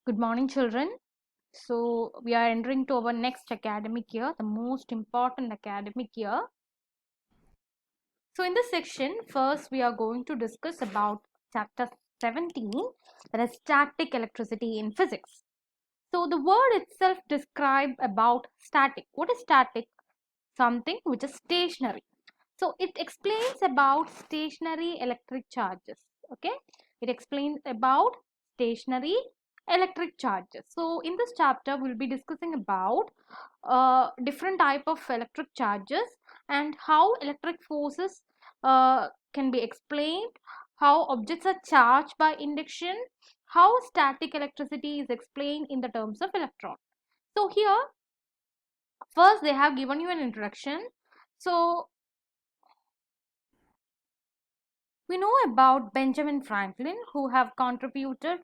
Good morning, children. So, we are entering to our next academic year, the most important academic year. So, in this section, first we are going to discuss about chapter 17, that is static electricity in physics. So, the word itself describes about static. What is static? Something which is stationary. So, it explains about stationary electric charges. Okay, it explains about stationary electric charges. So, in this chapter, we'll be discussing about different type of electric charges and how electric forces can be explained, how objects are charged by induction, how static electricity is explained in the terms of electron. So here, first they have given you an introduction. So we know about Benjamin Franklin, who have contributed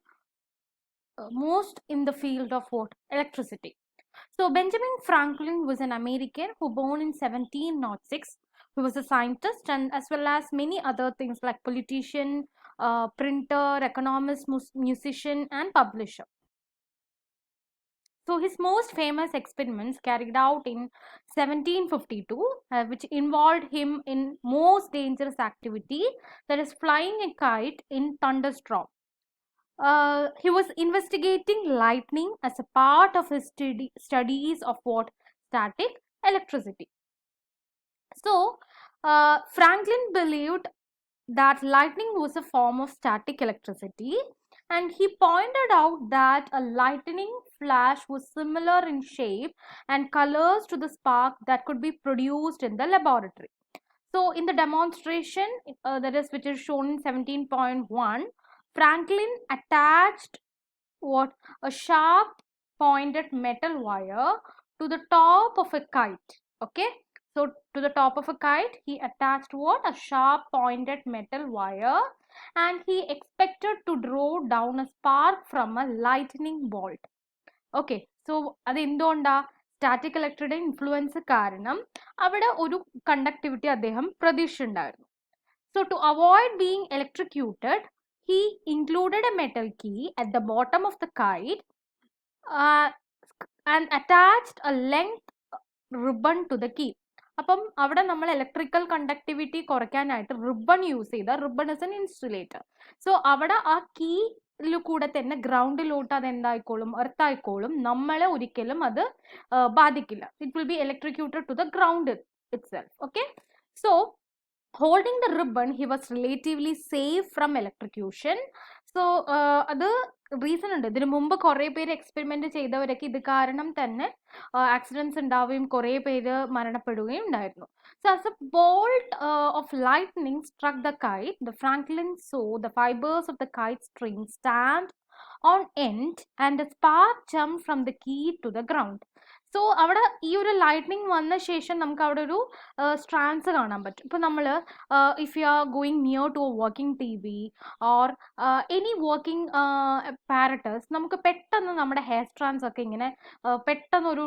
most in the field of what? Electricity. So Benjamin Franklin was an American who born in 1706. He was a scientist and as well as many other things like politician, printer, economist, musician and publisher. So his most famous experiments carried out in 1752, which involved him in most dangerous activity, that is flying a kite in thunderstorm. He was investigating lightning as a part of his studies of what? Static electricity. So, Franklin believed that lightning was a form of static electricity, and he pointed out that a lightning flash was similar in shape and colors to the spark that could be produced in the laboratory. So, in the demonstration, that is which is shown in 17.1, Franklin attached what? A sharp pointed metal wire to the top of a kite. Okay, so to the top of a kite he attached what? A sharp pointed metal wire, and he expected to draw down a spark from a lightning bolt. Okay, so അത് എന്തുകൊണ്ടാ? Static ഇലക്ട്രിയുടെ influence കാരണം അവിടെ ഒരു conductivity അദ്ദേഹം പ്രതീക്ഷിച്ചിട്ടുണ്ടായിരുന്നു. So to avoid being electrocuted, he included a metal key at the bottom of the kite uh, and attached a length ribbon to the key. അപ്പം അവിടെ നമ്മൾ electrical conductivity കുറയ്ക്കാനായിട്ട് റിബൺ യൂസ് ചെയ്ത ribbon is an insulator. So അവിടെ ആ കീയിൽ കൂടെ തന്നെ ഗ്രൗണ്ടിലോട്ട് അത് എന്തായിക്കോളും? എർത്ത് ആയിക്കോളും. നമ്മളെ ഒരിക്കലും അത് ബാധിക്കില്ല. It will be electrocuted to the ground itself. Okay, so holding the ribbon he was relatively safe from electrocution. So അത് റീസൺ ഉണ്ട്. ഇതിനു മുമ്പ് കുറെ പേര് എക്സ്പെരിമെന്റ് ചെയ്തവരൊക്കെ ഇത് കാരണം തന്നെ ആക്സിഡൻസ് ഉണ്ടാവുകയും കുറെ പേര് മരണപ്പെടുകയും ഉണ്ടായിരുന്നു. So as a bolt of lightning struck the kite, the Franklin saw the fibers of the kite string stand on end and a spark jumped from the key to the ground. So അവിടെ ഈ ഒരു lightning വന്ന ശേഷം നമുക്ക് അവിടെ ഒരു strands കാണാൻ പറ്റും. ഇപ്പം നമ്മൾ if you are going near to a working T V or any working apparatus, നമുക്ക് പെട്ടെന്ന് നമ്മുടെ ഹെയർ സ്ട്രാൻഡ്സ് ഒക്കെ ഇങ്ങനെ പെട്ടെന്നൊരു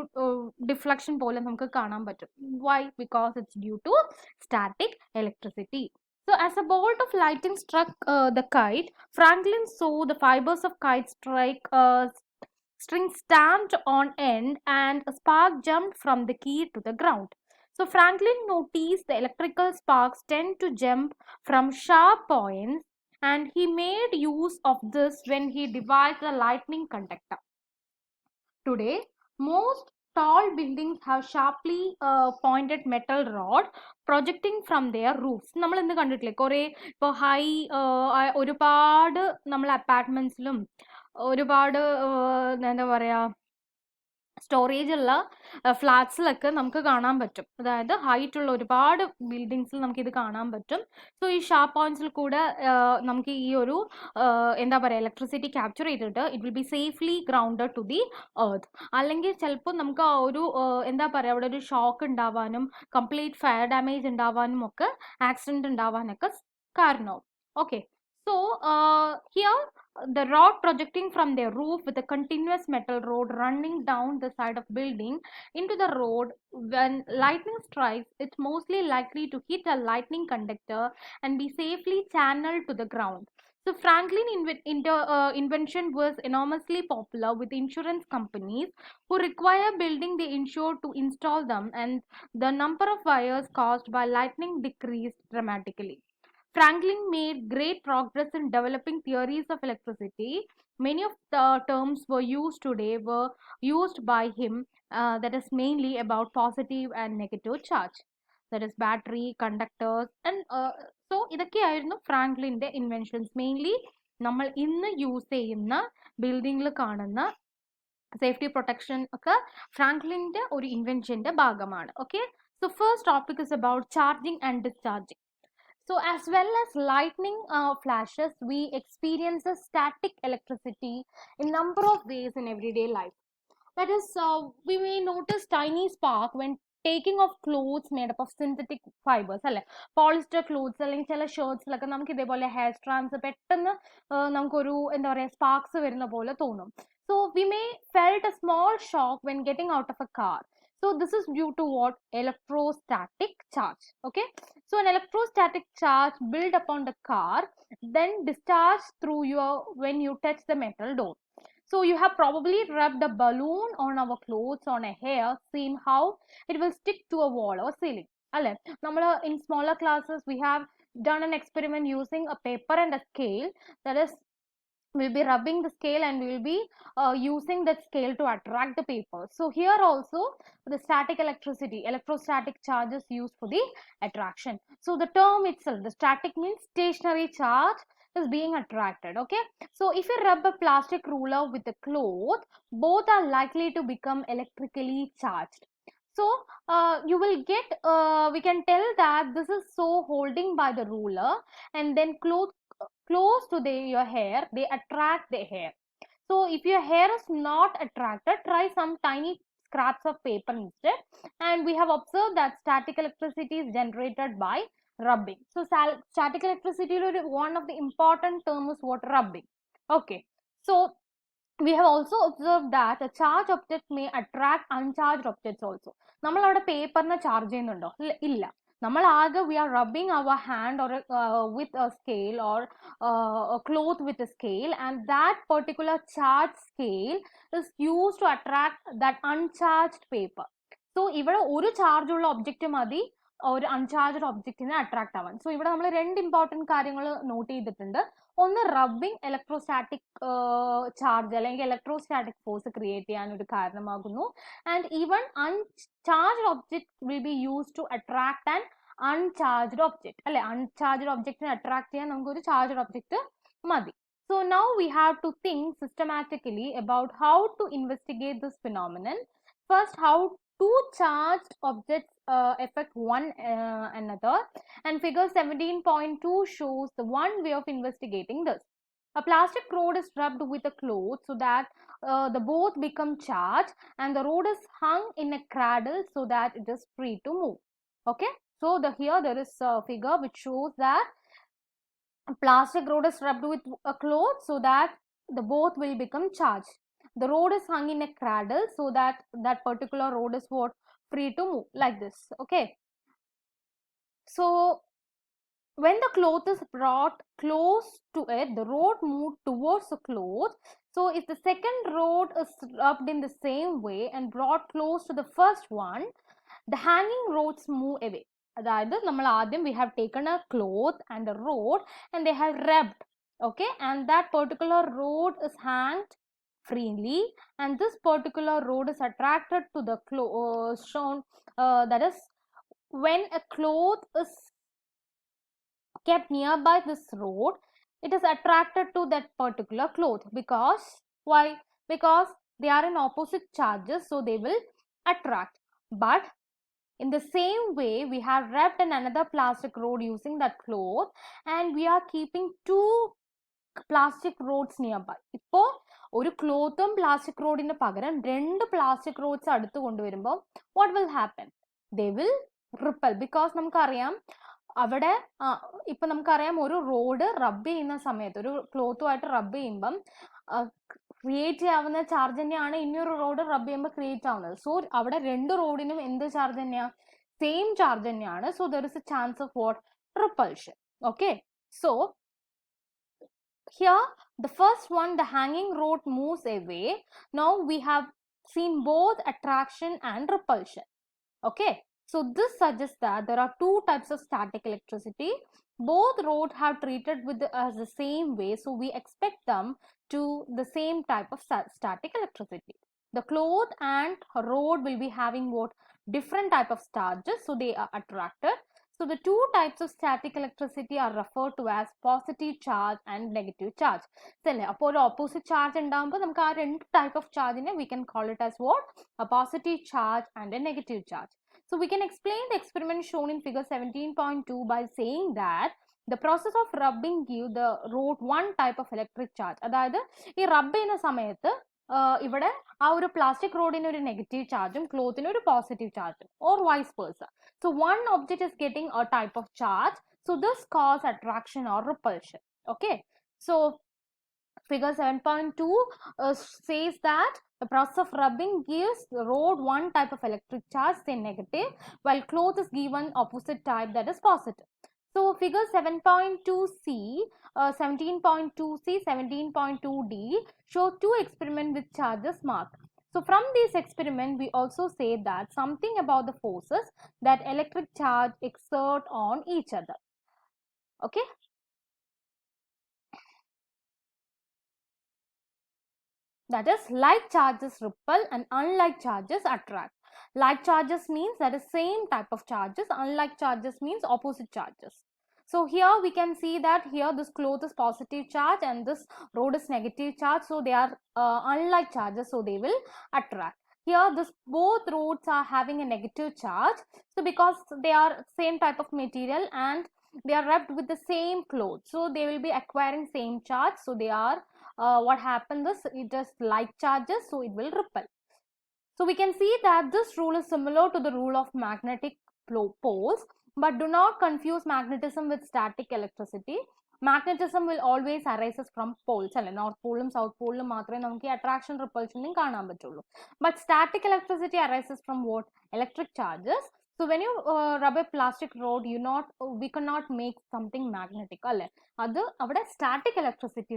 ഡിഫ്ലക്ഷൻ പോലെ നമുക്ക് കാണാൻ പറ്റും. Why? Because it's due to static electricity. So as a bolt of lightning struck the kite, Franklin saw the fibers of kite string stamped on end and a spark jumped from the key to the ground. So Franklin noticed the electrical sparks tend to jump from sharp points, and he made use of this when he devised the lightning conductor. Today, most tall buildings have sharply pointed metal rod projecting from their roofs. നമ്മൾ ഇന്ന് കണ്ടിട്ടില്ലേ കുറേ ഇപ്പോൾ high ഒരുപാട് നമ്മൾ അപ്പാർട്ട്മെന്റ്സിലും ഒരുപാട് എന്താ പറയുക സ്റ്റോറേജ് ഉള്ള ഫ്ലാറ്റ്സിലൊക്കെ നമുക്ക് കാണാൻ പറ്റും. അതായത് ഹൈറ്റ് ഉള്ള ഒരുപാട് ബിൽഡിങ്സിൽ നമുക്ക് ഇത് കാണാൻ പറ്റും. സോ ഈ ഷാർപ്പ് പോയിന്റ്സിൽ കൂടെ നമുക്ക് ഈ ഒരു എന്താ പറയുക ഇലക്ട്രിസിറ്റി ക്യാപ്ചർ ചെയ്തിട്ട് it will be safely grounded to the earth. അല്ലെങ്കിൽ ചിലപ്പോൾ നമുക്ക് ആ ഒരു എന്താ പറയുക അവിടെ ഒരു ഷോക്ക് ഉണ്ടാവാനും കംപ്ലീറ്റ് ഫയർ ഡാമേജ് ഉണ്ടാവാനും ഒക്കെ ആക്സിഡന്റ് ഉണ്ടാവാനൊക്കെ കാരണമാവും. Okay, so here the rod projecting from their roof with a continuous metal rod running down the side of building into the road, when lightning strikes it's mostly likely to hit a lightning conductor and be safely channeled to the ground. So Franklin invention was enormously popular with insurance companies who require building the insured to install them, and the number of wires caused by lightning decreased dramatically. Franklin made great progress in developing theories of electricity. Many of the terms were used today were used by him, that is mainly about positive and negative charge, that is battery, conductors, and so ഇതൊക്കെയായിരുന്നു ഫ്രാങ്ക്ലിന്റെ inventions. Mainly നമ്മൾ ഇന്ന് use ചെയ്യുന്ന ബിൽഡിങ്ങിൽ കാണുന്ന safety protection ഒക്കെ ഫ്രാങ്ക്ലിന്റെ ഒരു ഇൻവെൻഷന്റെ ഭാഗമാണ്. Okay, so first topic is about charging and discharging. So as well as lightning flashes, we experience a static electricity in number of ways in everyday life. That is, we may notice tiny spark when taking off clothes made up of synthetic fibers, അല്ലെ, polyester clothes അല്ലെങ്കിൽ ചില ഷർട്ട്സിലൊക്കെ നമുക്ക് ഇതേപോലെ hair strands പെട്ടെന്ന് നമുക്കൊരു എന്താ പറയുക Sparks വരുന്ന പോലെ തോന്നും. So we may felt a small shock when getting out of a car. So this is due to what? Electrostatic charge. Okay, so an electrostatic charge built upon the car then discharged through your when you touch the metal door. So you have probably rubbed a balloon on our clothes, on a hair, seen how it will stick to a wall or ceiling. Alle, nammal in smaller classes we have done an experiment using a paper and a scale. That is, we'll be rubbing the scale and we will be using that scale to attract the paper. So here also the static electricity, electrostatic charge is used for the attraction. So the term itself, the static means stationary charge is being attracted. Okay, so if you rub a plastic ruler with a cloth, both are likely to become electrically charged. So you will get we can tell that this is so holding by the ruler, and then cloth close to your hair, they attract the hair. So if your hair is not attracted, try some tiny scraps of paper instead, and we have observed that static electricity is generated by rubbing. So static electricity, one of the important terms is what? Rubbing. Okay, so we have also observed that a charged object may attract uncharged objects also. നമ്മൾ അവിടെ പേപ്പറിനെ charge ചെയ്യുന്നുണ്ടോ? ഇല്ല. നമ്മൾ ആകെ we are rubbing our hand or with a scale or a cloth with a scale, and that particular charged scale is used to attract that uncharged paper. So ഇവിടെ ഒരു charge ഉള്ള object മതി ഒരു uncharged ഒബ്ജക്റ്റിനെ attract ആവാൻ. So ഇവിടെ നമ്മൾ രണ്ട് ഇമ്പോർട്ടൻറ്റ് കാര്യങ്ങൾ നോട്ട് ചെയ്തിട്ടുണ്ട്. ഒന്ന്, റബ്ബിംഗ് ഇലക്ട്രോസ്റ്റാറ്റിക് ചാർജ് അല്ലെങ്കിൽ ഇലക്ട്രോസ്റ്റാറ്റിക് ഫോഴ്സ് ക്രിയേറ്റ് ചെയ്യാൻ ഒരു കാരണമാകുന്നു. And even uncharged object will be use to attract and uncharged object, അല്ലെ, അൺചാർജ്ഡ് ഒബ്ജക്റ്റിനെ അട്രാക്ട് ചെയ്യാൻ നമുക്ക് ഒരു ചാർജ്ഡ് ഒബ്ജക്റ്റ് മതി. So now we have to think systematically about how to investigate this phenomenon. First, how two charged objects affect one another, and figure 17.2 shows the one way of investigating this. A plastic rod is rubbed with a cloth so that the both become charged, and the rod is hung in a cradle so that it is free to move. Okay, so here there is a figure which shows that a plastic rod is rubbed with a cloth so that the both will become charged. The rod is hung in a cradle so that that particular rod is what? Free to move, like this. Okay, so when the cloth is brought close to it, the rod moves towards the cloth. So if the second rod is rubbed in the same way and brought close to the first one, the hanging rods move away. അതായത് നമ്മൾ ആദ്യം we have taken a cloth and a rod and they have rubbed, okay, and that particular rod is hanged freely, and this particular rod is attracted to the shown, that is, when a cloth is kept nearby this rod, it is attracted to that particular cloth. Because why? Because they are in opposite charges, so they will attract. But in the same way, we have wrapped in another plastic rod using that cloth, and we are keeping two plastic rods nearby. ഇപ്പോൾ ഒരു ക്ലോത്തും plastic റോഡിന് പകരം രണ്ട് plastic roads അടുത്ത് കൊണ്ടുവരുമ്പോൾ what will happen? They will ripple. Because നമുക്കറിയാം അവിടെ ഇപ്പൊ നമുക്കറിയാം ഒരു റോഡ് റബ്ബ് ചെയ്യുന്ന സമയത്ത് ഒരു ക്ലോത്തുമായിട്ട് റബ്ബ് ചെയ്യുമ്പം ക്രിയേറ്റ് ചെയ്യാവുന്ന ചാർജ് തന്നെയാണ് ഇനിയൊരു റോഡ് റബ്ബ് ചെയ്യുമ്പോൾ ക്രിയേറ്റ് ആവുന്നത്. സോ അവിടെ രണ്ട് റോഡിനും എന്ത് ചാർജ് തന്നെയാണ്? സെയിം ചാർജ് തന്നെയാണ്. So there is A chance of what? Repulsion. Okay, so here the first one, the hanging rod moves away. Now we have seen both attraction and repulsion. Okay, so this suggests that there are two types of static electricity. Both rods have treated with the same way, so we expect them to the same type of static electricity. The cloth and rod will be having what different type of charges, so they are attracted. So the two types of static electricity are referred to as positive charge and negative charge. So, opposite charge and type of charge in we can call it as what? A positive charge and a negative charge. So we can explain the experiment shown in figure 17.2 by saying that the process of rubbing give the rod one type of electric charge. അതായത് ഈ റബ്ബ് ചെയ്യുന്ന സമയത്ത് ഇവിടെ ആ ഒരു plastic റോഡിന് ഒരു നെഗറ്റീവ് ചാർജും ക്ലോത്തിന് ഒരു പോസിറ്റീവ് ചാർജും or vice versa. So one object is getting a type of charge, so this causes attraction or repulsion. Okay, so figure 7.2 says that the process of rubbing gives the rod one type of electric charge, say negative, while cloth is given opposite type, that is positive. So figure 7.2c, 17.2c, 17.2d show two experiments with charges marked. So from this experiment, we also say that something about the forces that electric charge exert on each other. Okay. That is, like charges repel and unlike charges attract. Like charges means that is same type of charges, unlike charges means opposite charges. So here we can see that here this cloth is positive charge and this rod is negative charge, so they are unlike charges, so they will attract. Here this both rods are having a negative charge, so because they are same type of material and they are rubbed with the same cloth, so they will be acquiring same charge, so they are what happens is it is like charges, so it will repel. So we can see that this rule is similar to the rule of magnetic poles, but do not confuse magnetism with static electricity. Magnetism will always arises from poles, north pole and south pole attraction repulsion but static electricity arises from what? Electric charges. So when you rub a plastic rod, we cannot make something magnetic. That's static electricity.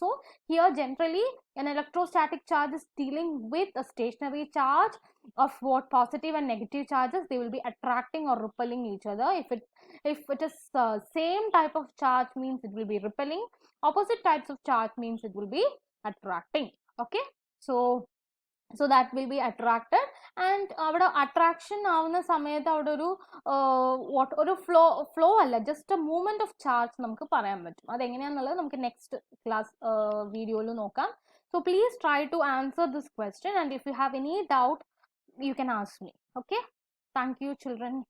So here generally an electrostatic charge is dealing with a stationary charge of what? Positive and negative charges. They will be attracting or repelling each other. If it is same type of charge means it will be repelling. Opposite types of charge means it will be attracting. Okay, so that will be attracted, and our attraction avuna samayathu avada oru what oru flow alla, just a movement of charge namukku parayan pattum. Adu enganeyannallathu namukku next class video il nokkam. So please try to answer this question, and if you have any doubt you can ask me. Okay, thank you children.